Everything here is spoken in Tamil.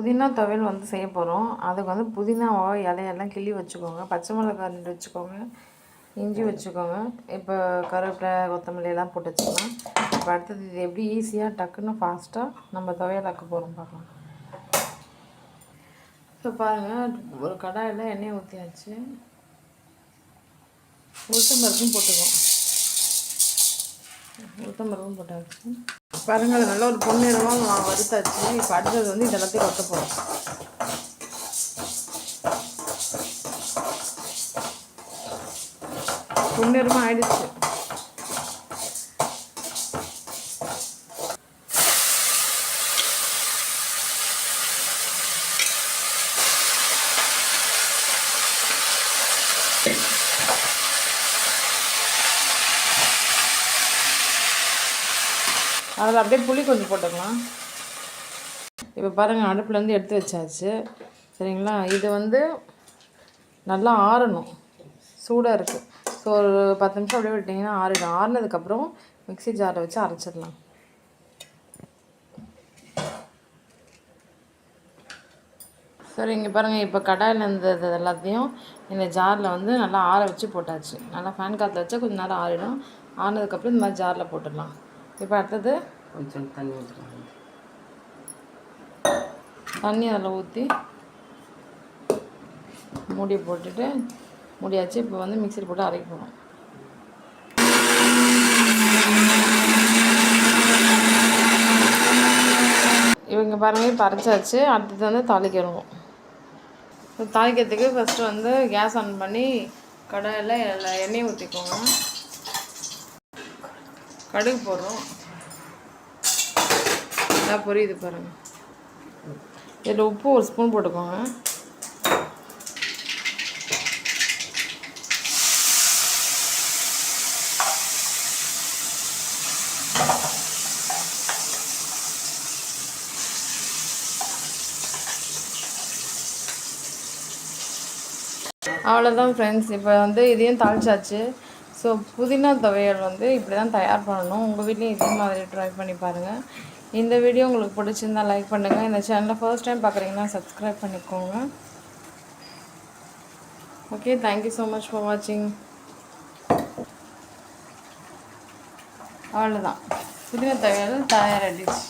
புதினா துவையல் வந்து செய்ய போகிறோம். அதுக்கு வந்து புதினாவை இலையெல்லாம் கிள்ளி வச்சுக்கோங்க. பச்சை மிளகாய் 2 வச்சுக்கோங்க. இஞ்சி வச்சுக்கோங்க. இப்போ கருவேப்பிலை கொத்தமல்லி எல்லாம் போட்டு வச்சுக்கலாம். இப்போ அடுத்தது இது எப்படி ஈஸியாக டக்குன்னு ஃபாஸ்ட்டாக நம்ம துவையலாக்க போகிறோம் பார்க்கலாம். இப்போ பாருங்கள், ஒரு கடாயில் எண்ணெய் ஊற்றியாச்சு. உளுத்தம்பருப்பும் போட்டுக்கோம். உளுத்தம்பருப்பும் போட்டாச்சு. பாருங்கள், அது நல்ல ஒரு பொன்னிறமாக வறுத்தாச்சு. இப்போ அடுத்தது வந்து இது எல்லாத்தையும் கொட்ட போகிறோம். பொன்னிறமாக ஆயிடுச்சு. அதில் அப்படியே புளி கொஞ்சம் போட்டுக்கலாம். இப்போ பாருங்கள், அடுப்புலேருந்து எடுத்து வச்சாச்சு. சரிங்களா? இது வந்து நல்லா ஆறணும். சூடாக இருக்குது. ஸோ ஒரு 10 நிமிஷம் அப்படியே விட்டிங்கன்னா ஆறிடும். ஆறினதுக்கப்புறம் மிக்ஸி ஜாரை வச்சு அரைச்சிடலாம். சரி, இங்கே பாருங்கள், இப்போ கடாயில் இருந்தது எல்லாத்தையும் இந்த ஜாரில் வந்து நல்லா ஆற வச்சு போட்டாச்சு. நல்லா ஃபேன் காற்றுல வச்சா கொஞ்சம் நேரம் ஆறிடும். ஆறினதுக்கப்புறம் இந்த மாதிரி ஜாரில் போட்டுடலாம். இப்போ அடுத்தது கொஞ்சம் தண்ணி ஊற்றலாம். தண்ணி அதில் ஊற்றி மூடி போட்டுட்டு மூடியாச்சு. இப்போ வந்து மிக்சியில் போட்டு அரைக்க போகிறோம். இவங்க பாருங்கள், இப்போ அரைச்சாச்சு. அடுத்தது வந்து தாளிக்கிறோம். தாளிக்கிறதுக்கு ஃபஸ்ட்டு வந்து கேஸ் ஆன் பண்ணி கடாயில் எண்ணெய் ஊற்றிக்கோங்க. கடுகு போடுறோம். நல்லா பொரியுது பாருங்கள். இதில் உப்பு 1 ஸ்பூன் போட்டுக்கோங்க. அவ்வளோதான் ஃப்ரெண்ட்ஸ். இப்போ வந்து இதையும் தாளிச்சாச்சு. ஸோ புதினா துவையல் வந்து இப்படி தான் தயார் பண்ணணும். உங்கள் வீட்லேயும் இதே மாதிரி ட்ரை பண்ணி பாருங்கள். இந்த வீடியோ உங்களுக்கு பிடிச்சிருந்தா லைக் பண்ணுங்கள். இந்த சேனலை ஃபர்ஸ்ட் டைம் பார்க்குறீங்கன்னா சப்ஸ்கிரைப் பண்ணிக்கோங்க. Okay, thank you so much for வாட்சிங். அவ்வளோதான், புதினா துவையல் தயாராகிடுச்சு.